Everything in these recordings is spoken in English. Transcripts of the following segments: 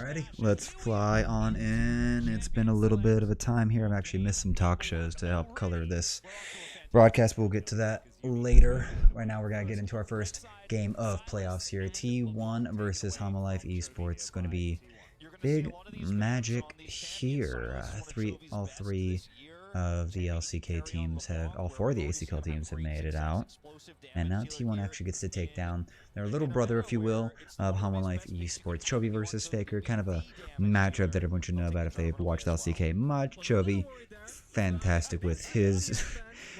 Alrighty, let's fly on in. It's been a little bit of a time here. I've actually missed some talk shows to help color this broadcast. We'll get to that later. Right now, we're going to get into our first game of playoffs here. T1 versus Homolife Esports. It's going to be big magic here. All three of the LCK teams all four of the ACL teams have made it out. And now T1 actually gets to take down their little brother, if you will, of Homolife Esports. Chovy versus Faker, kind of a matchup that everyone should know about if they've watched LCK much. Chovy, fantastic with his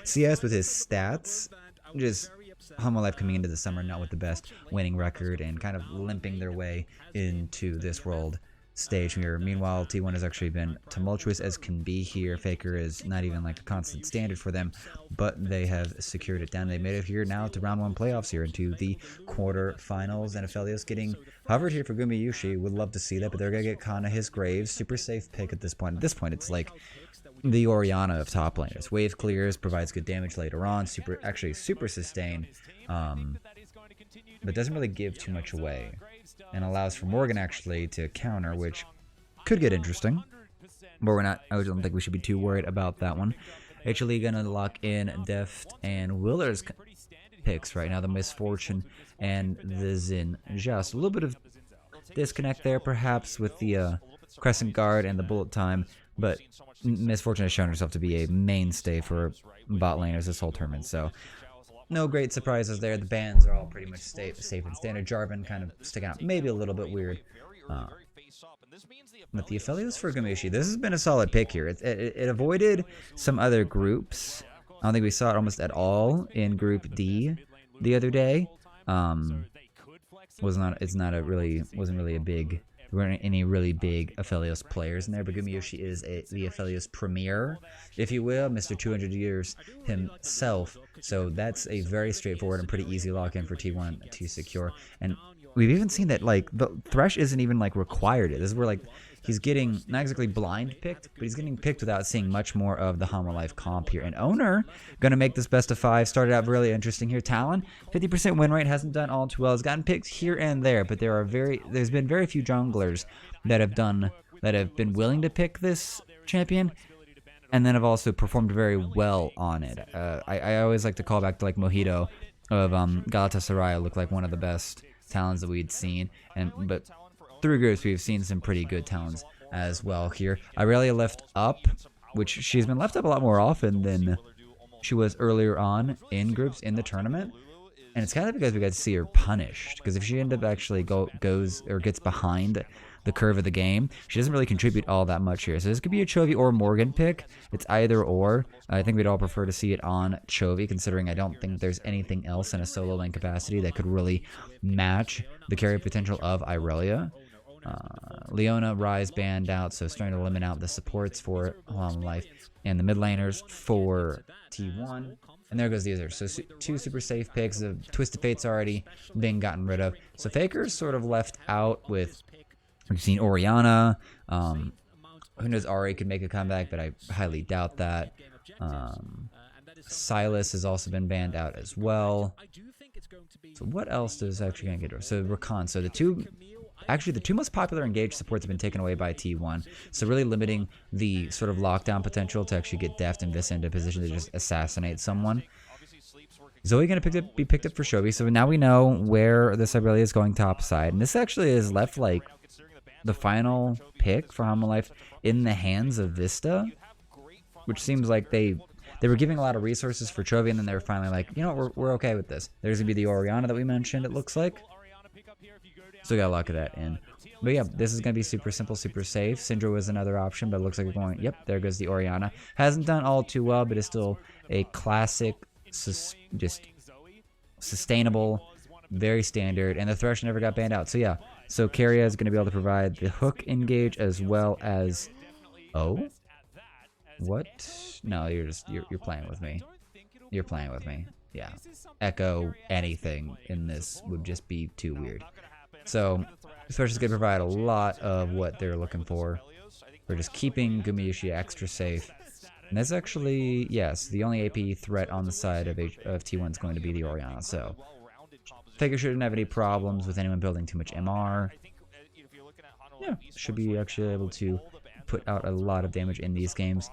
CS, with his stats. Just Homolife coming into the summer not with the best winning record and kind of limping their way into this world stage here. Meanwhile, T1 has actually been tumultuous as can be here. Faker is not even like a constant standard for them, but they have secured it down. They made it here now to round one playoffs here into the quarterfinals. And Aphelios getting hovered here for Gumayushi. Would love to see that, but they're gonna get Kana his Graves. Super safe pick at this point. At this point, it's like the Orianna of top laners. Wave clears, provides good damage later on. Actually super sustain. But doesn't really give too much away, and allows for Morgan actually to counter, which could get interesting, but I don't think we should be too worried about that one. HLE gonna lock in Deft and Willer's picks right now, the Misfortune and the Xin. Just a little bit of disconnect there perhaps with the Crescent Guard and the Bullet Time, but Misfortune has shown herself to be a mainstay for bot laners this whole tournament, so no great surprises there. The bans are all pretty much safe and standard. Jarvan kind of sticking out, maybe a little bit weird. But the Aphelios for Gamishi, this has been a solid pick here. It avoided some other groups. I don't think we saw it almost at all in Group D the other day. Wasn't really a big. There weren't any really big Aphelios players in there, but Gumayushi is the Aphelios premier, if you will, Mr. 200 years himself. So that's a very straightforward and pretty easy lock-in for T1 to secure. And we've even seen that, like, the Thresh isn't even, like, required. This is where, like, he's getting, not exactly blind picked, but he's getting picked without seeing much more of the Homolife comp here. And Owner, going to make this best of 5. Started out really interesting here. Talon, 50% win rate, hasn't done all too well. Has gotten picked here and there, but there's been very few junglers that have been willing to pick this champion, and then have also performed very well on it. I always like to call back to, like, Mojito of Galatasaray. Looked like one of the best Talons that we'd seen, but through groups we've seen some pretty good Talons as well here. Irelia left up, which she's been left up a lot more often than she was earlier on in groups in the tournament, and it's kind of because we got to see her punished, because if she ended up actually goes or gets behind the curve of the game, she doesn't really contribute all that much here. So this could be a Chovy or Morgan pick. It's either or. I think we'd all prefer to see it on Chovy, considering I don't think there's anything else in a solo lane capacity that could really match the carry potential of Irelia. Leona, Rise banned out, so starting to limit out the supports for Homolife and the mid laners for T1. And there goes the other. So two super safe picks. The Twisted Fate's already been gotten rid of. So Faker's sort of left out with, we've seen Orianna. Who knows, Ari could make a comeback, but I highly doubt that. Silas has also been banned out as well. So what else does actually going to get rid of? So Rakan. So the two most popular engaged supports have been taken away by T1. So really limiting the sort of lockdown potential to actually get Deft and Vis into a position to just assassinate someone. Zoe going to be picked up for Chovy. So now we know where this Irelia is going top side. And this actually is left like the final pick for Homolife in the hands of Vista, which seems like they were giving a lot of resources for Chovy, and then they were finally like, you know what, we're okay with this. There's going to be the Orianna that we mentioned, it looks like. So we got a lot of that in. But yeah, this is going to be super simple, super safe. Syndra was another option, but it looks like we're going, yep, there goes the Orianna. Hasn't done all too well, but is still a classic, just sustainable, very standard, and the Thresh never got banned out. So yeah, so Keria is going to be able to provide the hook engage as well as, oh, what? No, you're playing with me. You're playing with me. Yeah, Echo anything in this would just be too weird. So Thresh is going to provide a lot of what they're looking for. We're just keeping Gumayushi extra safe. And that's actually, yes, the only AP threat on the side of T1 is going to be the Orianna. So Faker shouldn't have any problems with anyone building too much MR. yeah, should be actually able to put out a lot of damage in these games.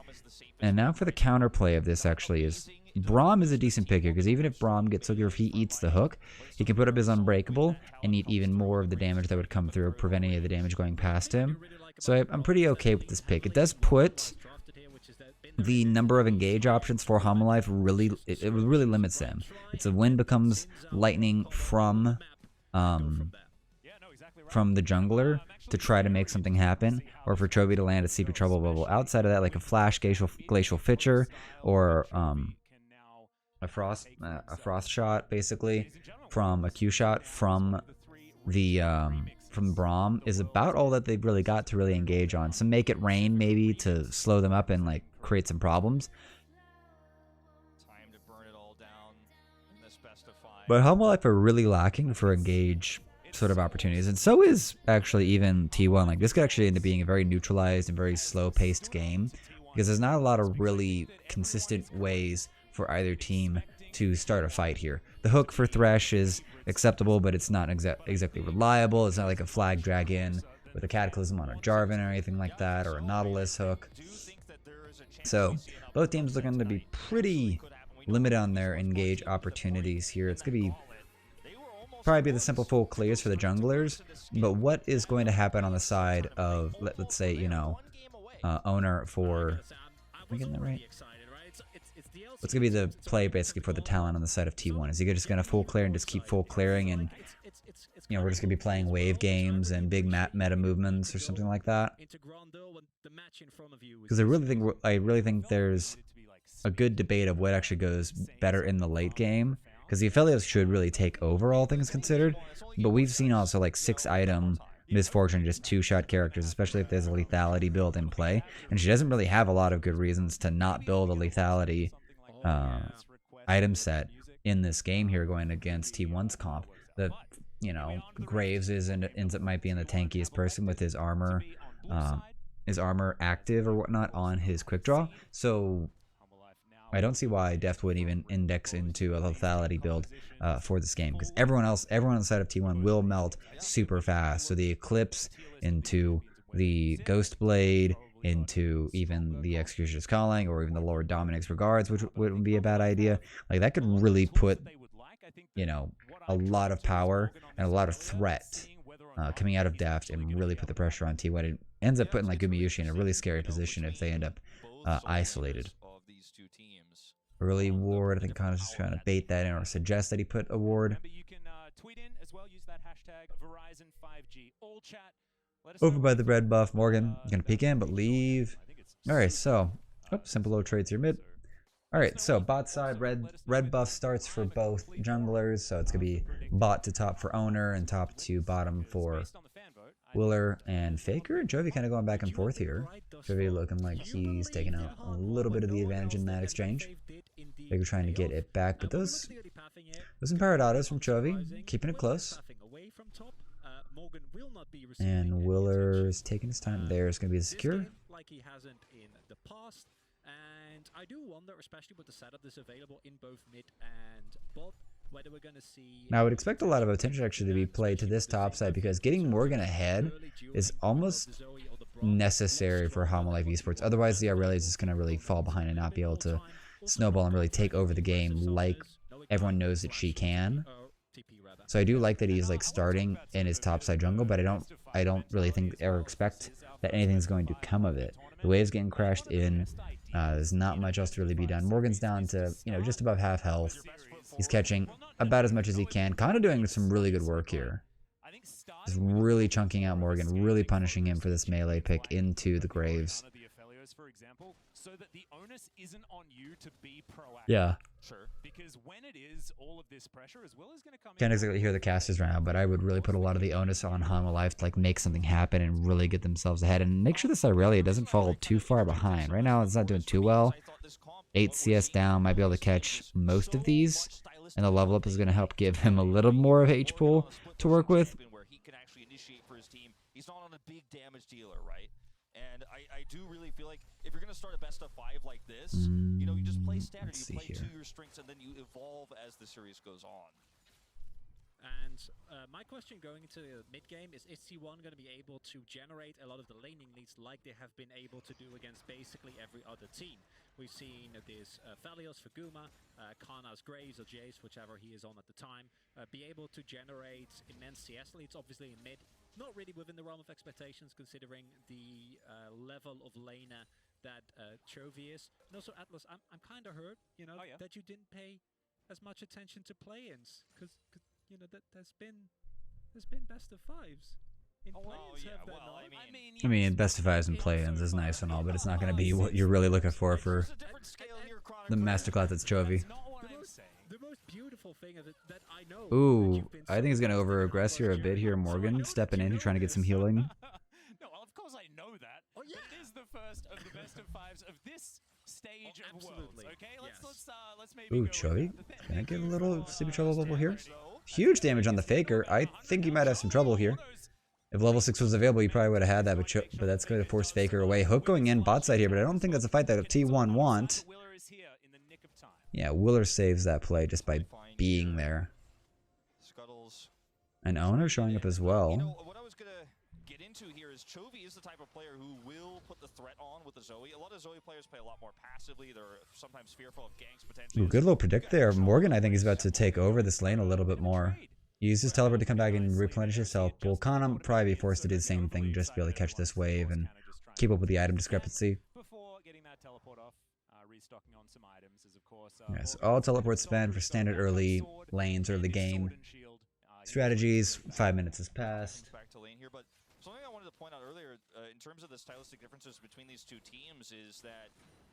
And now for the counterplay of this actually is Braum is a decent pick here, because even if Braum gets hook, or if he eats the hook, he can put up his Unbreakable and eat even more of the damage that would come through, prevent any of the damage going past him. So I'm pretty okay with this pick. It does put the number of engage options for Homalife really, it really limits them. It's a wind becomes lightning from the jungler to try to make something happen, or for Chovy to land a CP Trouble Bubble. Outside of that, like a Flash Glacial Fitcher, or a frost shot, basically, from a Q shot from Braum is about all that they've really got to really engage on. Some Make It Rain maybe to slow them up and like create some problems. But Homalife are really lacking for engage sort of opportunities, and so is actually even T1. Like, this could actually end up being a very neutralized and very slow-paced game, because there's not a lot of really consistent ways for either team to start a fight here. The hook for Thresh is acceptable, but it's not exactly reliable. It's not like a Flag Dragon with a Cataclysm on a Jarvan or anything like that, or a Nautilus hook. So both teams looking to be pretty limited on their engage opportunities here. It's going to be probably be the simple full clears for the junglers, but what is going to happen on the side of, let's say, you know, owner for, am I getting that right? What's going to be the play basically for the talent on the side of T1? Is he just going to full clear and just keep full clearing, and, you know, we're just going to be playing wave games and big meta movements or something like that? Because I really think there's a good debate of what actually goes better in the late game, because the Aphelios should really take over, all things considered, but we've seen also like 6-item Misfortune, just 2-shot characters, especially if there's a lethality build in play, and she doesn't really have a lot of good reasons to not build a lethality item set in this game here going against T1's comp. The, you know, Graves ends up might be in the tankiest person with his armor active or whatnot on his quick draw, so I don't see why Deft would even index into a lethality build for this game, because everyone on the side of T1 will melt super fast. So the Eclipse into the Ghost Blade, into even the Executioner's Calling, or even the Lord Dominic's Regards, which wouldn't be a bad idea. Like, that could really put, you know, a lot of power and a lot of threat coming out of Deft, and really put the pressure on T1. It ends up putting like Gumayushi in a really scary position if they end up isolated. Early ward, I think Connor's just trying to bait that in or suggest that he put a ward. Over by the red buff, Morgan gonna peek in but leave. Alright, so simple low trades here mid. Alright, so bot side, red buff starts for both junglers, so it's gonna be bot to top for owner and top to bottom for Willer and Faker. Chovy kind of going back and forth here. Chovy looking like he's taking out a little bit of the advantage in that exchange. Faker trying to get it back, but those empowered autos from Chovy, keeping it close. And Willer's taking his time. There's going to be the secure. And I do wonder, especially with the setup that's available in both mid and bot, whether we're going to see... Now, I would expect a lot of attention actually to be played to this top side, because getting Morgan ahead is almost necessary for Homalife Esports. Otherwise, the Aurelia's is going to really fall behind and not be able to snowball and really take over the game like everyone knows that she can. So I do like that he's like starting in his topside jungle, but I don't really think or expect that anything's going to come of it. The wave's getting crashed in. There's not much else to really be done. Morgan's down to, you know, just above half health. He's catching about as much as he can. Kind of doing some really good work here. Just really chunking out Morgan, really punishing him for this melee pick into the Graves. So that the onus isn't on you to be proactive. Yeah. Sure. Because when it is, all of this pressure as well is going to come. Can't exactly hear the casters right now, but I would really put a lot of the onus on Homalife to like make something happen and really get themselves ahead and make sure this Aurelia doesn't fall too far behind. Right now, it's not doing too well. 8 CS down, might be able to catch most of these, and the level up is going to help give him a little more of H pool to work with. He's not on a big damage dealer, right? And I do really feel like if you're going to start a best of 5 like this, you know, you just play standard, you play to your strengths, and then you evolve as the series goes on. And my question going into the mid game is T1 going to be able to generate a lot of the laning leads like they have been able to do against basically every other team? We've seen this Phalios for Guma, Kana's Graves or Jace, whichever he is on at the time, be able to generate immense CS leads, obviously in mid. Not really within the realm of expectations considering the level of laner that Chovy is. And also Atlas, I'm kind of hurt, you know, that you didn't pay as much attention to play-ins, because you know that there's been best of fives. In play-ins have there not? I mean, best of fives and play-ins is nice and all, but it's not going to be what you're really looking for the masterclass that's Chovy. The most beautiful thing of it that I know. Ooh, I think he's going to over-aggress here a bit here. Morgan stepping in, trying to get some healing. No, of course I know that. Oh, yeah. But it is the first of the best of fives of this stage of Worlds. Okay, let's maybe Ooh, Chovy. Can I get a little super trouble bubble here? Huge damage on the Faker. I think he might have some trouble here. If level 6 was available, you probably would have had that, but that's going to force Faker away. Hook going in bot side here, but I don't think that's a fight that T1 want. Yeah, Willer saves that play just by being there. And Owner showing up as well. You know, what I was going to get into here is Chovy is the type of player who will put the threat on with the Zoe. A lot of Zoe players play a lot more passively. They're sometimes fearful of ganks potentially. Ooh, good little predict there. Morgan, I think, is about to take over this lane a little bit more. Use his teleport to come back and replenish his health. Will Kana probably be forced to do the same thing, just to be able to catch this wave and keep up with the item discrepancy. Before getting that teleport off, restocking on some items is of course. Yes, all teleport spend for standard early lanes, early game strategies. 5 minutes has passed. Back to lane here, but something I wanted to point out earlier in terms of the stylistic differences between these two teams is that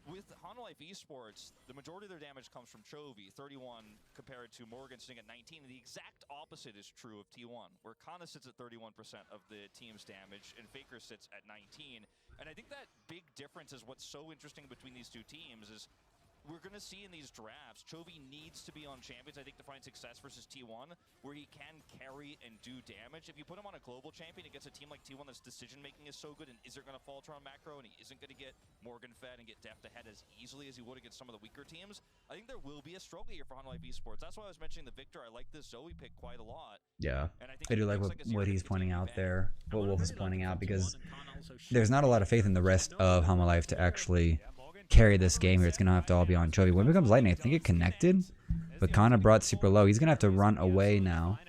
with Hanwha Esports, the majority of their damage comes from Chovy, 31 compared to Morgan sitting at 19. And the exact opposite is true of T1, where Kana sits at 31% of the team's damage and Faker sits at 19. And I think that big difference is what's so interesting between these two teams is we're going to see in these drafts, Chovy needs to be on champions, I think, to find success versus T1, where he can carry and do damage. If you put him on a global champion against a team like T1 that's decision-making is so good and isn't going to falter on macro and he isn't going to get Morgan fed and get deft ahead as easily as he would against some of the weaker teams, I think there will be a struggle here for Hanwha Esports. That's why I was mentioning the Victor. I like this Zoe pick quite a lot. Yeah, and I do like what he's pointing out there, what Wolf is pointing out, because there's not a lot of faith in the rest of Hanwha Life to actually carry this game here. It's going to have to all be on Chovy. When it becomes lightning, I think it connected, but Kana brought super low. He's going to have to run away now.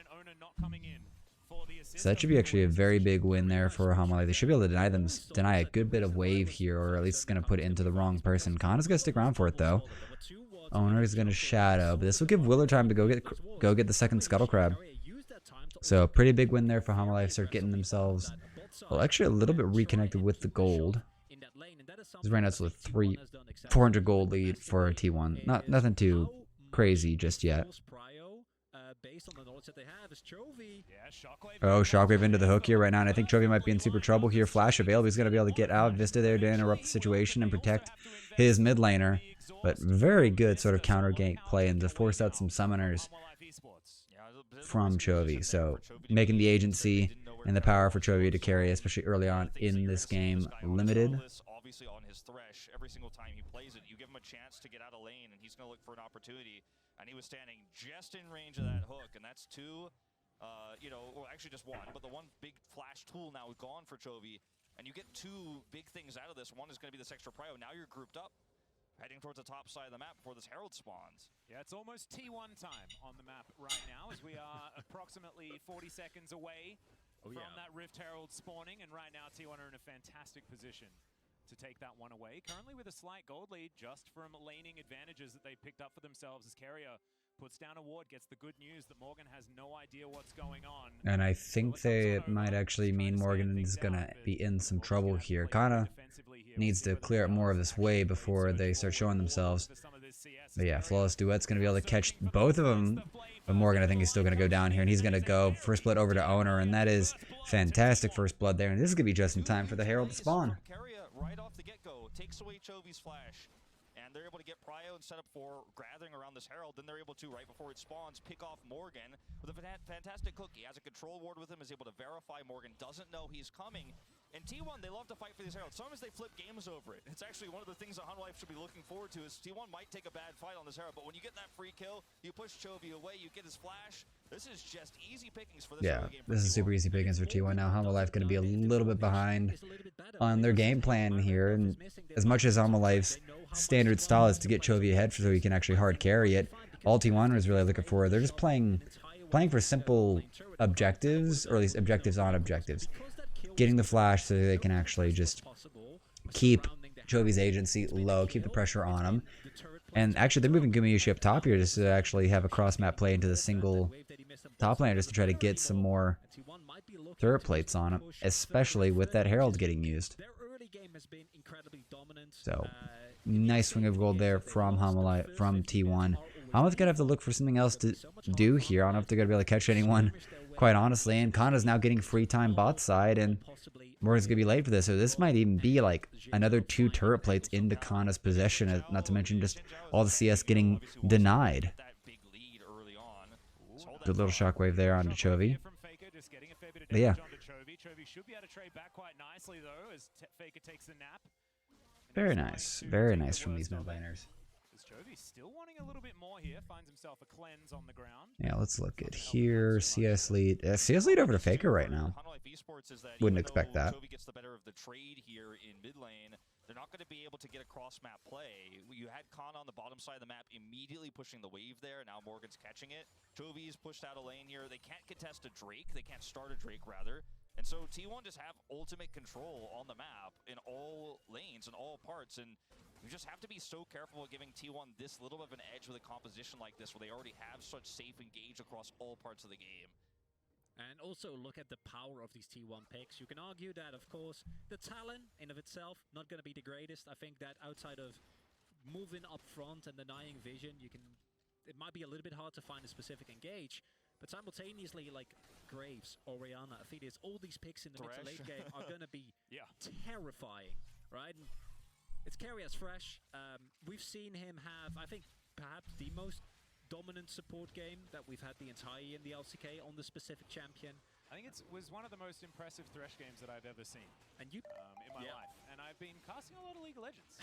So that should be actually a very big win there for Hanwha Life. They should be able to deny a good bit of wave here, or at least it's going to put it into the wrong person. Kana's going to stick around for it, though. Owner is going to shadow, but this will give Willer time to go get the second Scuttle Crab. So pretty big win there for Hanwha Life. Start getting themselves, well, actually a little bit reconnected with the gold. Right now it's a 400 gold lead for T1. Nothing too crazy just yet. Oh, Shockwave into the hook here right now, and I think Chovy might be in super trouble here. Flash available. He's going to be able to get out. Vista there to interrupt the situation and protect his mid laner. But very good sort of counter gank play and to force out some summoners from Chovy. So making the agency and the power for Chovy to carry, especially early on in this game, limited. Obviously on his thresh, every single time he plays it, you give him a chance to get out of lane, and he's going to look for an opportunity. And he was standing just in range of that hook, and that's two, you know, well, actually just one, but the one big flash tool now is gone for Chovy, and you get two big things out of this. One is going to be this extra prio. Now you're grouped up, heading towards the top side of the map before this Herald spawns. Yeah, it's almost T1 time on the map right now, as we are approximately 40 seconds away from that Rift Herald spawning, and right now T1 are in a fantastic position to take that one away. Currently with a slight gold lead just from laning advantages that they picked up for themselves as Carrier puts down a ward, gets the good news that Morgan has no idea what's going on. And I think it might actually mean Morgan is going to be in some trouble here. Kana needs to clear up more of this wave before they start showing themselves. But yeah, Flawless Duet's going to be able to catch both of them. But Morgan, I think, is still going to go down here, and he's going to go first blood over to Owner, and that is fantastic first blood there. And this is going to be just in time for the Herald to spawn. Right off the get-go, takes away Chovy's flash, and they're able to get prio and set up for gathering around this Herald. Then they're able to, right before it spawns, pick off Morgan with a fantastic hook. He has a control ward with him, is able to verify Morgan doesn't know he's coming, And T1, they love to fight for these heralds. Sometimes they flip games over it. It's actually one of the things that Hanwha Life should be looking forward to is T1 might take a bad fight on this herald, but when you get that free kill, you push Chovy away, you get his flash. This is just easy pickings for this early game. This is super easy pickings for T1 now. Hanwha Life going to be a little bit behind on their game plan here, and as much as Hanwha Life's standard style is to get Chovy ahead so he can actually hard carry it, all T1 was really looking for, they're just playing for simple objectives, or at least objectives on objectives. Getting the flash so they can actually just keep Chovy's agency low, keep the pressure on him. And actually, they're moving Gumayushi up top here just to actually have a cross-map play into the single top laner just to try to get some more turret plates on him, especially with that Herald getting used. So, nice swing of gold there from T1. Hanwha's going to have to look for something else to do here. I don't know if they're going to be able to catch anyone, quite honestly. And Kana's now getting free time bot side, and Morgan's going to be late for this. So this might even be like another 2 turret plates into Kana's possession, not to mention just all the CS getting denied. Good little shockwave there onto Chovy. But yeah. Very nice. Very nice from these mid laners. Still wanting a little bit more here, finds himself a cleanse on the ground. Yeah, let's look at here. CS lead. CS lead over to Faker right now. Wouldn't expect that. Chovy gets the better of the trade here in mid lane. They're not going to be able to get a cross-map play. You had Kana on the bottom side of the map immediately pushing the wave there. Now Morgan's catching it. Chovy's pushed out a lane here. They can't contest a Drake. They can't start a Drake, rather. And so T1 just have ultimate control on the map in all lanes and all parts. And you just have to be so careful of giving T1 this little bit of an edge with a composition like this where they already have such safe engage across all parts of the game. And also look at the power of these T1 picks. You can argue that, of course, the talent in of itself not going to be the greatest. I think that outside of moving up front and denying vision, it might be a little bit hard to find a specific engage. But simultaneously, like Graves, Orianna, Aphelios, all these picks in the mid to late game are going to be terrifying, right? And it's Carry as Fresh. We've seen him have, I think, perhaps the most dominant support game that we've had the entire year in the LCK on the specific champion. I think it was one of the most impressive Thresh games that I've ever seen and you in my life. And I've been casting a lot of League of Legends.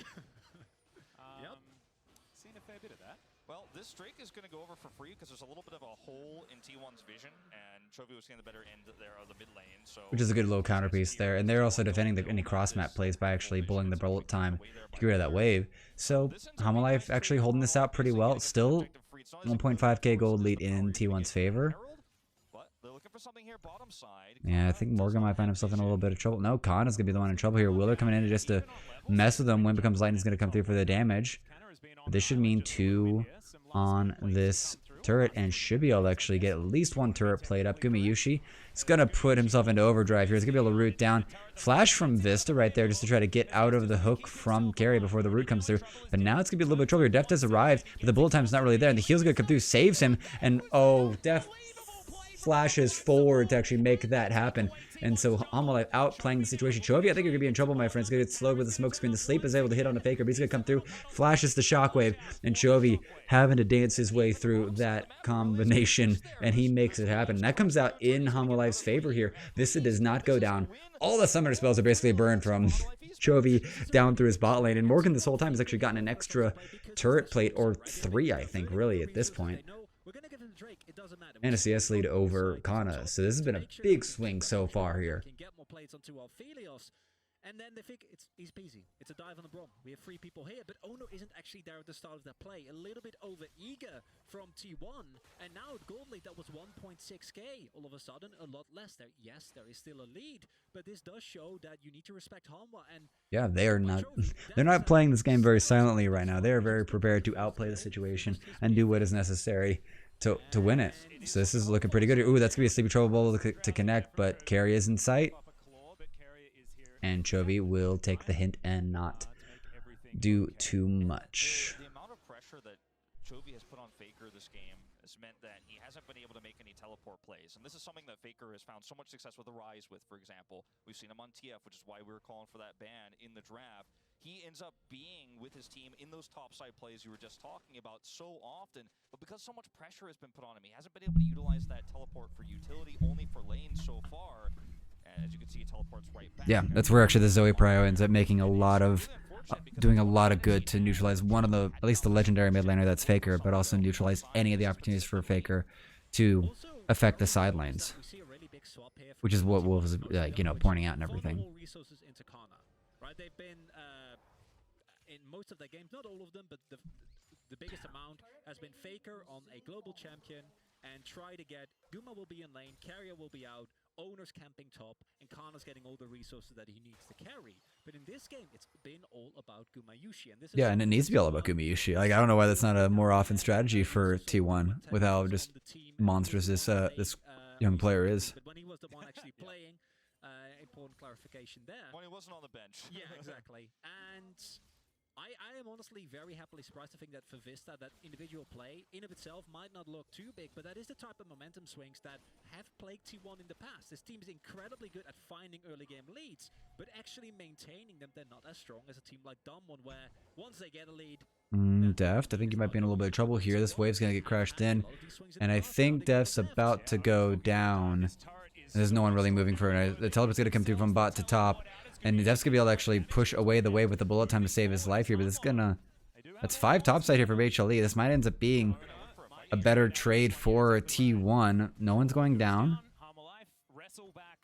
Seen a fair bit of that. Well, this Drake is going to go over for free because there's a little bit of a hole in T1's vision, and Chovy was getting the better end there of the mid lane. So which is a good little counterpiece there. And they're also defending any cross-map plays by actually bullying the bullet time to get rid of that wave. So Hanwha Life actually holding this out pretty well. Still 1.5k gold lead in T1's favor. Yeah, I think Morgan might find himself in a little bit of trouble. No, Khan is going to be the one in trouble here. Wheeler coming in just to mess with him. Wind Becomes Lightning is going to come through for the damage. This should mean 2 on this turret and should be able to actually get at least 1 turret plate up. Gumayushi is going to put himself into overdrive here. He's going to be able to root down. Flash from Vista right there just to try to get out of the hook from Carry before the root comes through. But now it's going to be a little bit of trouble here. Def has arrived, but the bullet time's not really there. And the heal's going to come through, saves him. And oh, Def flashes forward to actually make that happen. And so Hanwha Life outplaying the situation. Chovy, I think you're going to be in trouble, my friends. Going to get slowed with the smoke screen. The sleep is able to hit on the Faker, but he's going to come through. Flashes the shockwave, and Chovy having to dance his way through that combination, and he makes it happen. And that comes out in Hanwha Life's favor here. Vista does not go down. All the summoner spells are basically burned from Chovy down through his bot lane. And Morgan this whole time has actually gotten an extra turret plate, or 3, I think, really, at this point. And a CS lead over Kana. So this has been a big swing so far here. And then they think it's easy peasy. It's a dive on the Brom. We have 3 people here, but Ono isn't actually there at the start of that play. A little bit over eager from T1, and now at gold lead that was 1.6k. All of a sudden, a lot less there. Yes, there is still a lead, but this does show that you need to respect Hanwha. And yeah, they are not. They're not playing this game very silently right now. They are very prepared to outplay the situation and do what is necessary to win it. So this is looking pretty good. Ooh, that's gonna be a sleepy trouble ball to connect, but Carry is in sight. And Chovy will take the hint and not do too much. The amount of pressure that Chovy has put on Faker this game has meant that he hasn't been able to make any teleport plays. And this is something that Faker has found so much success with the Rise with, for example. We've seen him on TF, which is why we were calling for that ban in the draft. He ends up being with his team in those topside plays you were just talking about so often. But because so much pressure has been put on him, he hasn't been able to utilize that teleport for utility, only for lanes so far. as you can see, he teleports right back. Yeah, that's where actually the Zoe Prio ends up making a lot of, doing a lot of good to neutralize one of the, at least the legendary mid laner that's Faker, but also neutralize any of the opportunities for Faker to affect the side lanes, which is what Wolf is, pointing out and everything. Right, they've been in most of their games, not all of them, but the biggest amount has been Faker on a global champion and try to get Guma will be in lane, Carrier will be out, Owner's camping top, and Kana's getting all the resources that he needs to carry. But in this game, it's been all about Gumayushi, and this is And it needs to be all about Gumayushi. Like, I don't know why that's not a more often strategy for T1 with how just monstrous this young player is. But when he was the one actually playing, important clarification there. When he wasn't on the bench. Yeah, exactly. And I am honestly very happily surprised. I think that for Vista, that individual play in of itself might not look too big, but that is the type of momentum swings that have plagued T1 in the past. This team is incredibly good at finding early game leads, but actually maintaining them, they're not as strong as a team like Damwon, where once they get a lead... Deft, I think you might be in a little bit of trouble here. This wave's going to get crashed in, and I think Deft's about to go down. There's no one really moving for it. The teleport's going to come through from bot to top. And Def's going to be able to actually push away the wave with the bullet time to save his life here. But this is going to... That's 5 topside here for HLE. This might end up being a better trade for T1. No one's going down.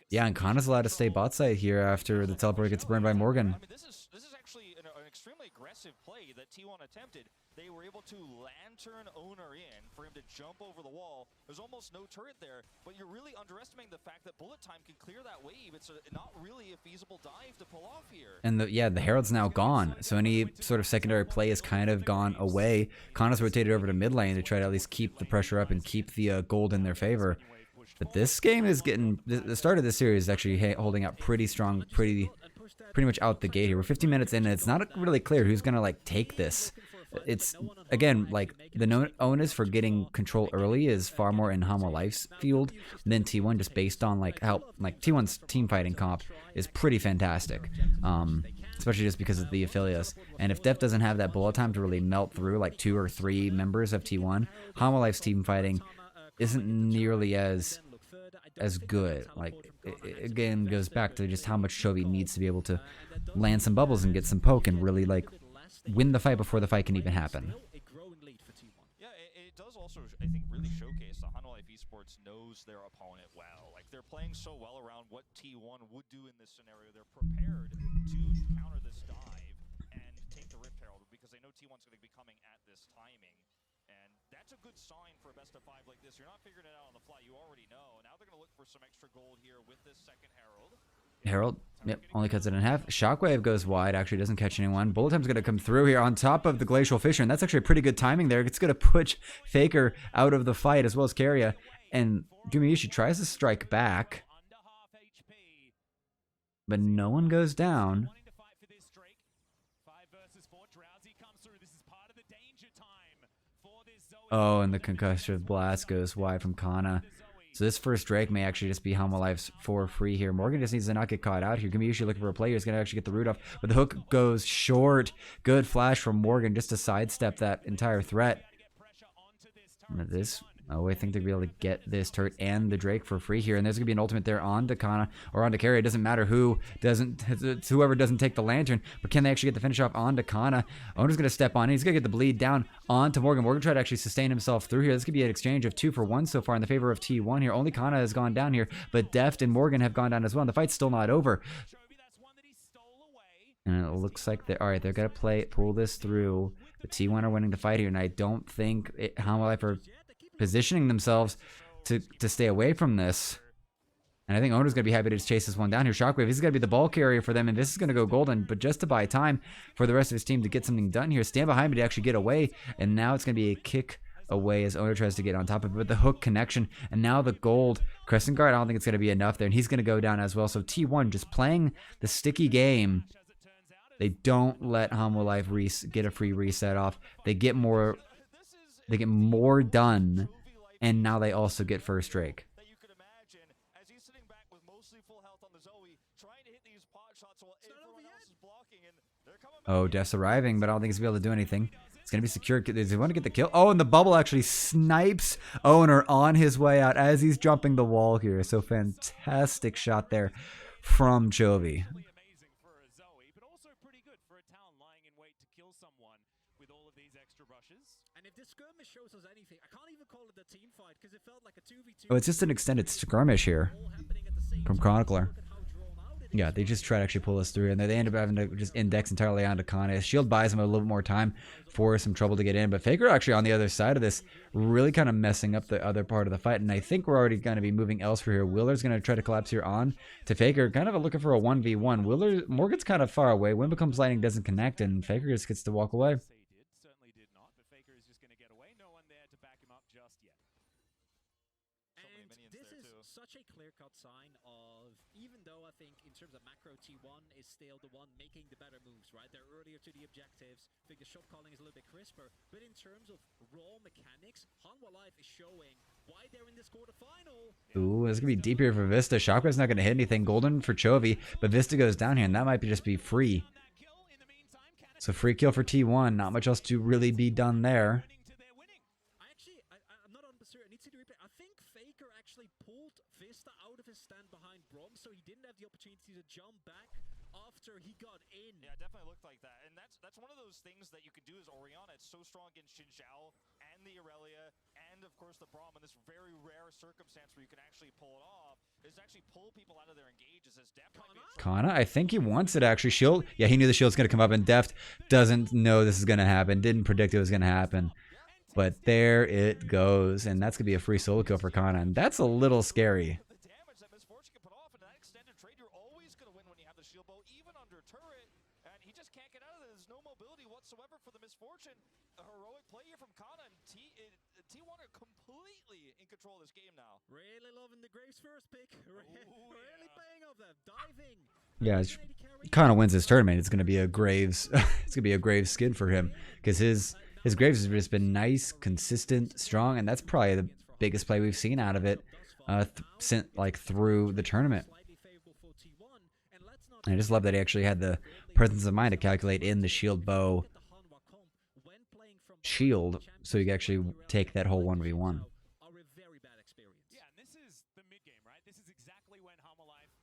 Yeah, and Kana's allowed to stay bot side here after the teleport gets burned by Morgan. I mean, this is actually an extremely aggressive play that T1 attempted. They were able to lantern Owner in for him to jump over the wall. There's almost no turret there, but you're really underestimating the fact that bullet time can clear that wave. It's not really a feasible dive to pull off here. And the Herald's now gone, so any sort of secondary play has kind of gone away. Kana's rotated over to mid lane to try to at least keep the pressure up and keep the gold in their favor. But this game is getting... The start of this series is actually holding up pretty strong, pretty much out the gate here. We're 15 minutes in, and it's not really clear who's going to, like, take this. It's, again, like, the onus for getting control early is far more in Hamo Life's field than T1, just based on, like, how, like, T1's team fighting comp is pretty fantastic. Especially just because of the affiliates. And if Def doesn't have that bullet time to really melt through, like, 2 or 3 members of T1, Hamo Life's team fighting isn't nearly as good. Like, it again goes back to just how much Chovy needs to be able to land some bubbles and get some poke and really, like, win the fight before the fight can even happen. Yeah, it does also, I think, really showcase that Hanwha Esports knows their opponent well. Like, they're playing so well around what T1 would do in this scenario. They're prepared to counter this dive and take the Rift Herald because they know T1's going to be coming at this timing. And that's a good sign for a best of 5 like this. You're not figuring it out on the fly. You already know. Now they're going to look for some extra gold here with this second Herald. Herald, yep, only cuts it in half. Shockwave goes wide, actually doesn't catch anyone. Bullet Time's going to come through here on top of the Glacial Fissure, and that's actually pretty good timing there. It's going to push Faker out of the fight as well as Carrier. And Gumayushi tries to strike back, but no one goes down. Oh, and the Concussive Blast goes wide from Kana. So this first Drake may actually just be Helma Life's for free here. Morgan just needs to not get caught out here. Gumayushi looking for a player who's going to actually get the root off. But the hook goes short. Good flash from Morgan just to sidestep that entire threat. I think they'll be able to get this turret and the Drake for free here. And there's going to be an ultimate there onto Kana or onto Carrier. It doesn't matter it's whoever doesn't take the lantern. But can they actually get the finish off onto Kana? Owner's going to step on. He's going to get the bleed down onto Morgan. Morgan tried to actually sustain himself through here. This could be an exchange of 2 for 1 so far in the favor of T1 here. Only Kana has gone down here, but Deft and Morgan have gone down as well. And the fight's still not over. And it looks like they're going to pull this through. The T1 are winning the fight here, and I don't think Hanwha Life are positioning themselves to stay away from this. And I think Owner's going to be happy to just chase this one down here. Shockwave, he's going to be the ball carrier for them, and this is going to go golden, but just to buy time for the rest of his team to get something done here. Stand behind me to actually get away, and now it's going to be a kick away as Owner tries to get on top of it with the hook connection, and now the gold. Crescent Guard, I don't think it's going to be enough there, and he's going to go down as well. So T1 just playing the sticky game. They don't let Hanwha Life get a free reset off. They get more done, and now they also get first Drake. Oh, Death's arriving, but I don't think he's going to be able to do anything. It's It's going to be secure. Does he want to get the kill? Oh, and the bubble actually snipes Owner on his way out as he's jumping the wall here. So fantastic shot there from Chovy. Amazing for a Zoe, but also pretty good for a Talon lying in wait to kill someone with all of these extra rushes. And if this skirmish shows us anything, I can't even call it a team fight because it felt like a 2v2. Oh, it's just an extended skirmish here All happening at the same from time. Chronicler. Look at how drawn out it is. Yeah, they just try to actually pull us through, and they end up having to just index entirely onto Kana. Shield buys him a little more time for some trouble to get in, but Faker actually on the other side of this, really kind of messing up the other part of the fight, and I think we're already going to be moving elsewhere here. Willer's going to try to collapse here on to Faker, kind of looking for a 1v1. Morgan's kind of far away. When becomes lightning doesn't connect, and Faker just gets to walk away. Certainly did not, but Faker is just going to get away. No one there to back him up just yet. And this is such a clear-cut sign of, even though I think in terms of macro, T1 is still the one making the better moves, right? They're earlier to the objectives. I think the shot calling is a little bit crisper. But in terms of raw mechanics, Hanwha Life is showing why they're in this quarterfinal. Ooh, it's going to be deep here for Vista. Shockwave's not going to hit anything. Golden for Chovy, but Vista goes down here, and that might just be free. So free kill for T1. Not much else to really be done there. I'm not 100%. I need to see the replay. I think Faker actually pulled Vista out of his stand behind Brom, so he didn't have the opportunity to jump back after he got in. Yeah, it definitely looked like that. And that's one of those things that you could do as Oriana. It's so strong against Xin Zhao and the Aurelia and, of course, the Braum in this very rare circumstance where you can actually pull it off, is actually pull people out of their engages as Deft might be Kana, I think he wants it actually. Shield, yeah, he knew the shield's going to come up, and Deft doesn't know this is going to happen. Didn't predict it was going to happen. But there it goes, and that's going to be a free solo kill for Kana, and that's a little scary. the damage that Misfortune can put off, and that extended trade, you're always going to win when you have the shield bow, even under turret, and he just can't get out of it. There's no mobility whatsoever for the Misfortune. A heroic play here from Kana, and T1 are completely in control of this game now. Really loving the Graves first pick. Really paying off them. Diving. Yeah, Kana wins this tournament. It's going to be a Graves. It's going to be a Graves skin for him because his Graves has just been nice, consistent, strong, and that's probably the biggest play we've seen out of it through the tournament. And I just love that he actually had the presence of mind to calculate in the shield bow shield so he could actually take that whole 1v1. Yeah, and this is the mid game, right? This is exactly when Hanwha Life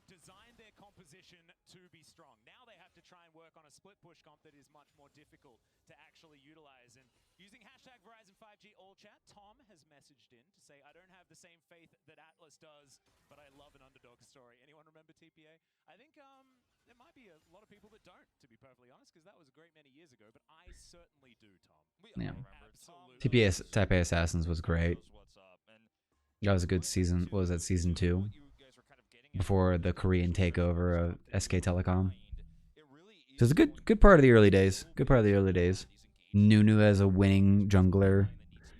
designed their composition to be strong. Now they have to try and work on a split push comp that is much more difficult to actually utilize. And using hashtag Verizon 5G all chat, Tom has messaged in to say, I don't have the same faith that Atlas does, but I love an underdog story. Anyone remember TPA? I think there might be a lot of people that don't, to be perfectly honest, because that was a great many years ago, but I certainly do, Tom. Yeah. Absolutely. TPS Type A Assassins was great. That was a good season. What was that, season 2? Before the Korean takeover of SK Telecom. So it's a good part of the early days. Good part of the early days. Nunu as a winning jungler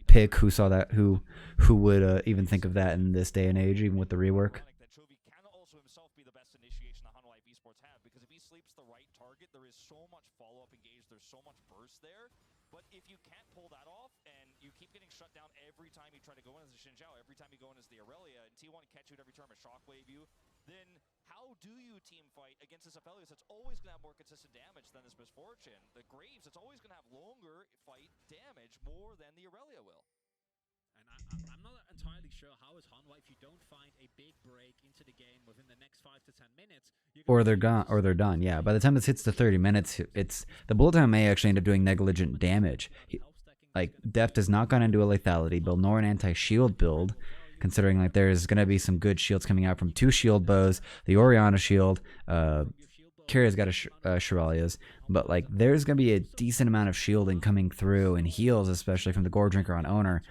pick. Who saw that? Who would even think of that in this day and age, even with the rework? That Chovy can also himself be the best initiation that Hanwha Life Esports have, because if he sleeps the right target, there is so much follow-up engage, there's so much burst there. But if you can't pull that off, and you keep getting shut down every time you try to go in as a Xin Zhao, every time you go in as the Aurelia, and T1 catch you at every turn, a shockwave you, then how do you team fight against this Aphelios that's always going to have more consistent damage than this Misfortune? The Graves, it's always going to have longer fight damage more than the Aurelia will. And I'm not entirely sure how is Hanwha, if you don't find a big break into the game within the next 5 to 10 minutes, Or they're gone, or they're done. Yeah, by the time this hits the 30 minutes, it's the bullet time may actually end up doing negligent damage. Like Deft has not gone into a lethality build nor an anti-shield build, considering like there's gonna be some good shields coming out from 2 shield bows, the Oriana shield. Kira's got a Shiralia's, but like there's gonna be a decent amount of shielding coming through and heals, especially from the Gore Drinker on Owner.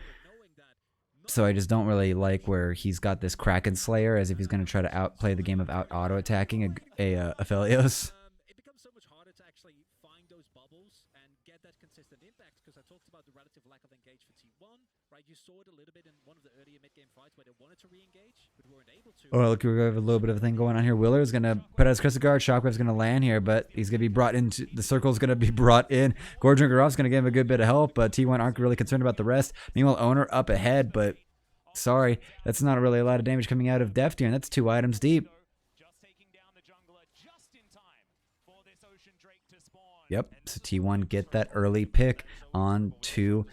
So I just don't really like where he's got this Kraken Slayer as if he's going to try to outplay the game of auto-attacking a Aphelios. it becomes so much harder to actually find those bubbles and get that consistent impact, because I talked about the relative lack of engage for T1, right? You saw it a little bit in one of the earlier mid-game fights where they wanted to re-engage, but weren't able to. Oh, look, we have a little bit of a thing going on here. Willer's going to put out his Crescent Guard. Shockwave's going to land here, but he's going to be brought into the circle's going to be brought in. Gore Drinker off's going to give him a good bit of help, but T1 aren't really concerned about the rest. Meanwhile, Owner up ahead, but sorry, that's not really a lot of damage coming out of Deft here, and that's 2 items deep. Just taking down the jungler just in time for this Ocean Drake to spawn. Yep, so T1 get that early pick onto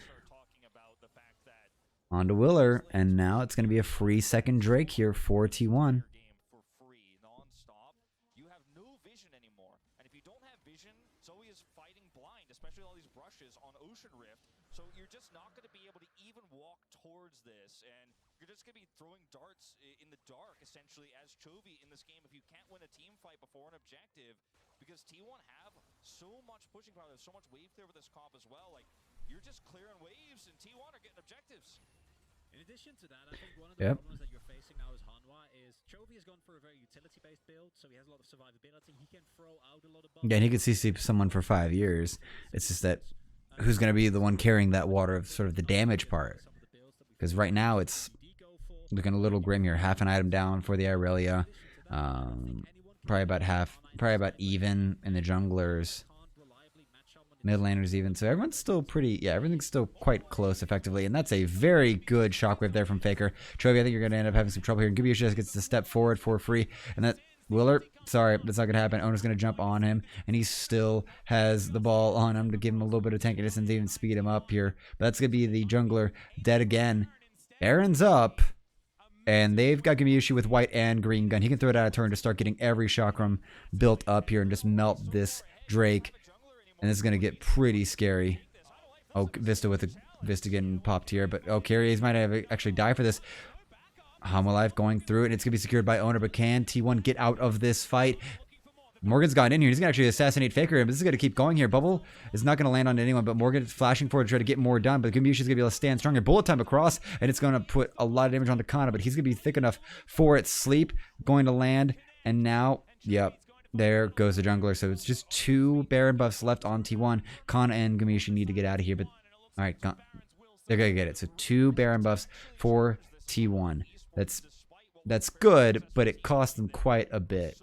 Willer, and now it's going to be a free second Drake here for T1. For free, non-stop. You have no vision anymore, and if you don't have vision, Zoe is fighting blind, especially all these brushes on Ocean Rift. So you're just not going to be able to even walk towards this, and you're just going to be throwing darts in the dark, essentially, as Chovy in this game if you can't win a team fight before an objective, because T1 have so much pushing power, there's so much wave clear with this comp as well. Like, you're just clearing waves, and T1 are getting objectives. In addition to that, I think one of the problems that you're facing now as Hanwha is Chovy has gone for a very utility-based build, so he has a lot of survivability. He can throw out a lot of bombs. Yeah, and he could CC someone for 5 years. It's just that who's going to be the one carrying that water of sort of the damage part? Because right now it's looking a little grim here. Half an item down for the Irelia. Probably about even in the junglers. Mid laners even. So everyone's still pretty, yeah, everything's still quite close effectively. And that's a very good shockwave there from Faker. Chovy, I think you're going to end up having some trouble here. And Gubiush just gets to step forward for free. And that Willer, sorry, that's not going to happen. Owner's going to jump on him. And he still has the ball on him to give him a little bit of tankiness and even speed him up here. But that's going to be the jungler dead again. Aaron's up. And they've got Gubiush with white and green gun. He can throw it out of turn to start getting every chakram built up here and just melt this Drake. And this is going to get pretty scary. Oh, Vista getting popped here. But, oh, Carries might have actually die for this. Life going through it. And it's going to be secured by Owner. But can T1 get out of this fight? Morgan's gotten in here. He's going to actually assassinate Faker. But this is going to keep going here. Bubble is not going to land on anyone. But Morgan is flashing forward to try to get more done. But Gubiush is going to be able to stand stronger. Bullet time across. And it's going to put a lot of damage on the Kana. But he's going to be thick enough for it. Sleep going to land. And now, yep. There goes the jungler. So it's just 2 Baron buffs left on T1. Kana and Gubiush need to get out of here. But, alright, they're going to get it. So 2 Baron buffs for T1. That's good, but it cost them quite a bit.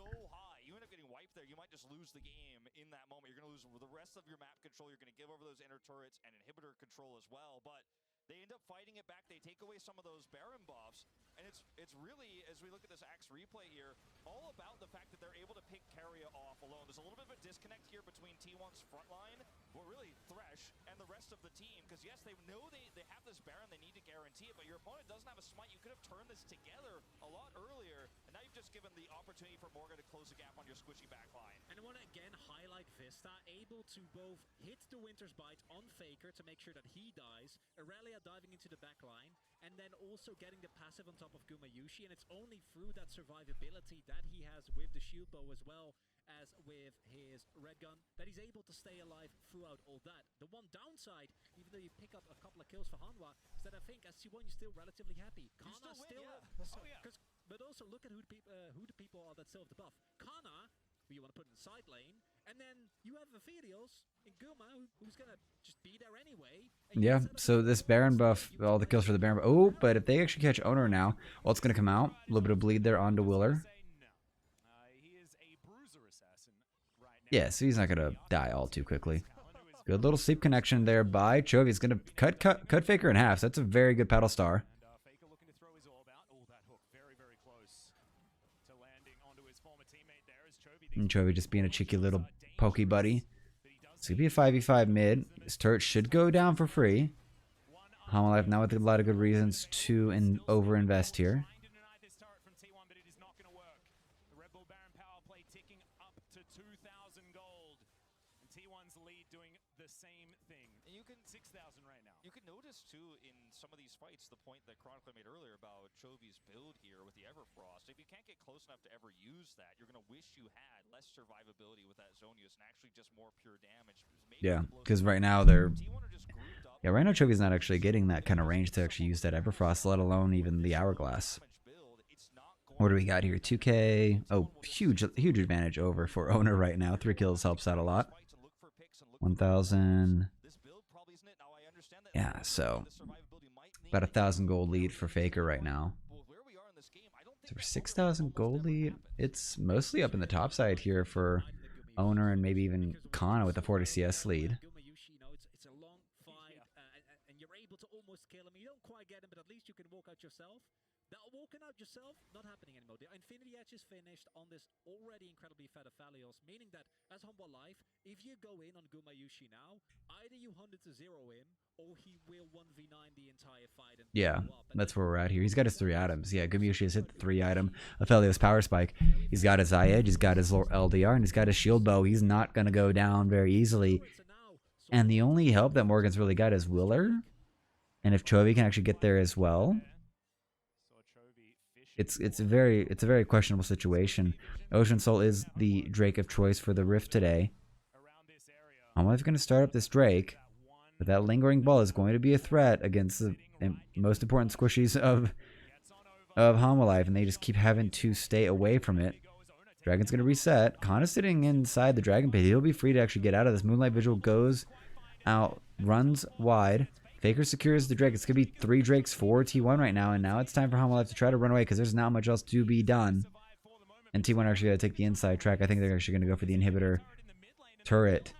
You end up getting wiped there. You might just lose the game in that moment. You're going to lose the rest of your map control. You're going to give over those inner turrets and inhibitor control as well. But they end up fighting it back. They take away some of those Baron buffs. And it's really, as we look at this Axe replay here, all about the fact that they're able to pick Carrier off alone. There's a little bit of a disconnect here between T1's front line, well, really Thresh, and the rest of the team. Because, yes, they know they have this Baron. They need to guarantee it. But your opponent doesn't have a smite. You could have turned this together a lot earlier. And now you've just given the opportunity for Morgan to close the gap on your squishy backline. And I want to again highlight Vista, able to both hit the Winter's Bite on Faker to make sure that he dies, Aurelia diving into the backline, and then also getting the passive on top of Gumayushi, and it's only through that survivability that he has with the shield bow as well as with his red gun that he's able to stay alive throughout all that. The one downside, even though you pick up a couple of kills for Hanwha, is that I think as C1 you're still relatively happy. Kana still, but also look at who the people are that still have the buff. Kana, who you want to put in the side lane, and then you have Aphelios in Guma, who's gonna just be there anyway. Yeah, so this Baron buff, all the kills for the Baron buff. Oh, but if they actually catch Owner now, well, it's gonna come out. A little bit of bleed there onto Willer. Yeah, so he's not gonna die all too quickly. Good little sleep connection there by Chovy. He's gonna cut Faker in half. So that's a very good paddle star. And Chovy just being a cheeky little pokey buddy. It's going to be a 5v5 mid. This turret should go down for free. Life now with a lot of good reasons to over-invest here. You can notice too in some of these fights the point that Chronicler made earlier about Chovy's build here with the Everfrost. If you can't get close enough to ever use that, you're going to wish you had less survivability with that zone use and actually just more pure damage. Yeah, because right now they're... Yeah, right now Chovy's not actually getting that kind of range to actually use that Everfrost, let alone even the Hourglass. What do we got here? 2k. Oh, huge advantage over for Owner right now. 3 kills helps out a lot. 1,000... Yeah, so about 1,000 gold lead for Faker right now. So for 6,000 gold lead, it's mostly up in the top side here for Owner and maybe even Kana with the 40 CS lead. It's a long fight, and you're able to almost kill him. You don't quite get him, but at least you can walk out yourself. That walking out yourself, not happening anymore. The Infinity Edge is finished on this already incredibly fed Aphelios, meaning that as Humble Life, if you go in on Gumayushi now, either you 100 to 0 him, or he will 1v9 the entire fight and Yeah, blow up. And that's where we're at here. He's got his 3 items. Yeah, Gumayushi has hit the 3 item Aphelios Power Spike. He's got his Eye Edge, he's got his LDR, and he's got his Shield Bow. He's not going to go down very easily. And the only help that Morgan's really got is Willer. And if Chovy can actually get there as well, it's a very questionable situation. Ocean Soul is the Drake of choice for the Rift today. I'm going to start up this Drake, but that lingering ball is going to be a threat against the most important squishies of Homolife, and they just keep having to stay away from it. Dragon's going to reset. Kana's sitting inside the Dragon Pit. He'll be free to actually get out of this. Moonlight Vigil goes out, runs wide. Faker secures the Drake. It's going to be 3 Drakes for T1 right now, and now it's time for Homolife to try to run away because there's not much else to be done. And T1 are actually going to take the inside track. I think they're actually going to go for the inhibitor turret.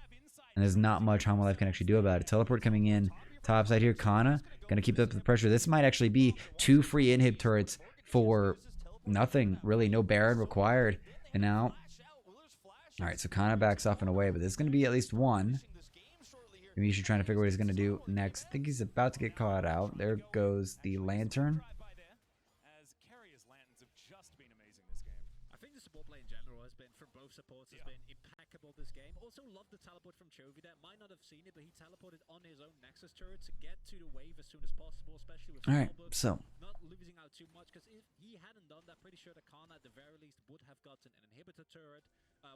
And there's not much Homolife can actually do about it. Teleport coming in top side here. Kana going to keep up the pressure. This might actually be 2 free inhib turrets for nothing. Really, no Baron required. And now, alright, so Kana backs off and away, but there's going to be at least 1. Maybe he's trying to figure what he's going to do next. I think he's about to get caught out. There goes the Lantern. I think the support play in general has been, from both supports, has been impeccable this game. Also love the teleport from Chovy there. Might not have seen it, but he teleported on his own Nexus turret to get to the wave as soon as possible, especially with Alright, so not losing out too much, because if he hadn't done that, pretty sure that Kana at the very least would have gotten an inhibitor turret.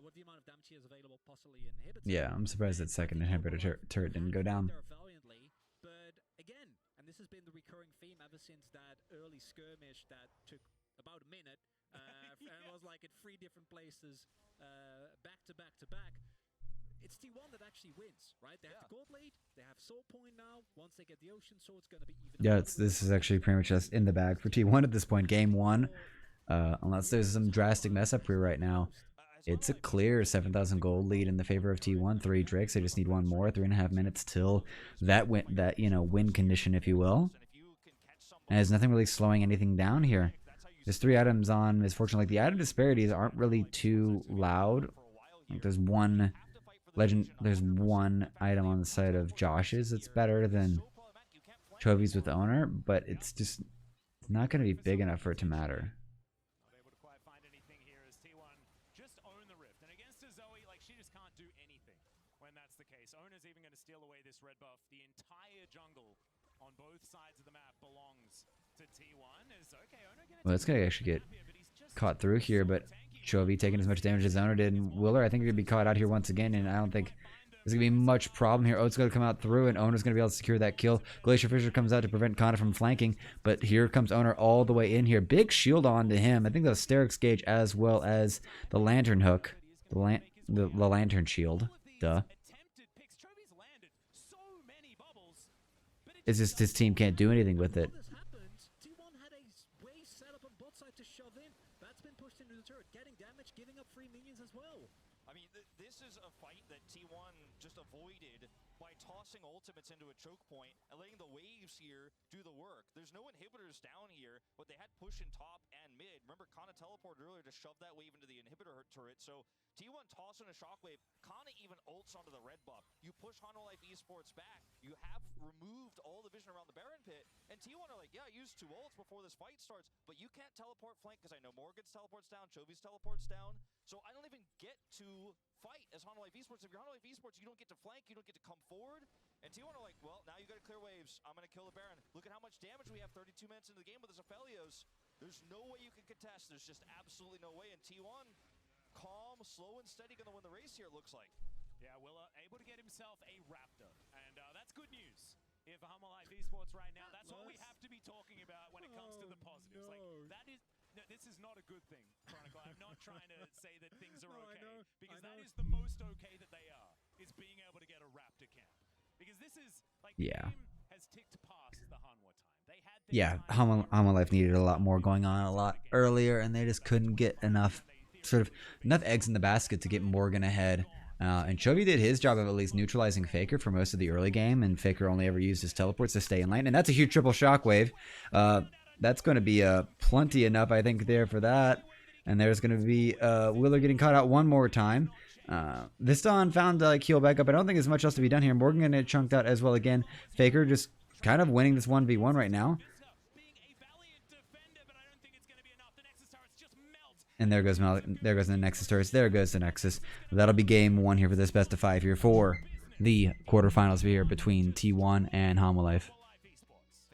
With the amount of damage he has available, possibly an inhibitor. yeah, I'm surprised that second inhibitor turret didn't go down. Valiantly, but again, and this has been the recurring theme ever since that early skirmish that took about a minute, and was like in 3 different places, back to back to back. It's T1 that actually wins, right? They have the gold lead, they have soul point now. Once they get the ocean soul, it's going to be even. Yeah, this is actually pretty much just in the bag for T1 at this point. Game 1, unless there's some drastic mess up here right now. It's a clear 7,000 gold lead in the favor of T1. 3 Drakes. They just need 1 more. 3.5 minutes till that win condition, if you will. And there's nothing really slowing anything down here. There's 3 items on Misfortune. Like, the item disparities aren't really too loud. Like, there's one item on the side of Josh's that's better than Chovy's with the owner, but it's not going to be big enough for it to matter. Red buff, the entire jungle on both sides of the map belongs to T1. Well, it's gonna actually get caught through here, but Chovy taking as much damage as Owner did, and Willer I think are gonna be caught out here once again, and I don't think there's gonna be much problem here. Oat's gonna come out through, and Owner's gonna be able to secure that kill. Glacier Fisher comes out to prevent Kana from flanking, but here comes Owner all the way in here. Big shield on to him. I think that was Sterix Gauge as well as the Lantern Hook, the Lantern Shield. Duh. It's just his team can't do anything with it. T1 had a wave set up on bot side to shove in. That's been pushed into the turret, getting damage, giving up 3 minions as well. I mean, this is a fight that T1 just avoided by tossing ultimates into a choke point and letting the waves here do the work. There's no inhibitors down here, but they had push in top and mid. Remember, Kana teleported earlier to shove that wave into the inhibitor turret, so T1 tossing a shockwave. Kana even ults onto the red buff. You push Honolife Esports back. You have removed all the vision around the Baron pit, and T1 are like, yeah, I used 2 ults before this fight starts, but you can't teleport flank because I know Morgan's teleports down, Chovy's teleports down, so I don't even get to fight as Honolife Esports. If you're Honolife Esports, you don't get to flank, you don't get to come forward, and T1 are like, well, now you got to clear waves. I'm going to kill the Baron. Look at how much damage we have 32 minutes into the game with this Aphelios. There's no way you can contest. There's just absolutely no way, and T1, calm, slow, and steady, going to win the race here, it looks like. Yeah, Willa able to get himself a Raptor, and that's good news. If Homolife Esports right now, that's what we have to be talking about when it comes to the positives. Like, that is, no, this is not a good thing, Chronicle. I'm not trying to say that things are okay, because that is the most okay that they are, is being able to get a Raptor camp. Because this is, like, the game has ticked past the Hanwha time. They had Homolife needed a lot more going on a lot earlier, and they just couldn't get enough eggs in the basket to get Morgan ahead. And Chovy did his job of at least neutralizing Faker for most of the early game, and Faker only ever used his teleports to stay in lane, and that's a huge triple shockwave. that's going to be plenty enough, I think, there for that. And there's going to be Wheeler getting caught out one more time. Viston found heal back up. I don't think there's much else to be done here. Morgan getting chunked out as well again. Faker just kind of winning this 1v1 right now. And there goes the Nexus turrets. There goes the Nexus. That'll be game 1 here for this best of 5 here for the quarterfinals here between T1 and Hanwha Life.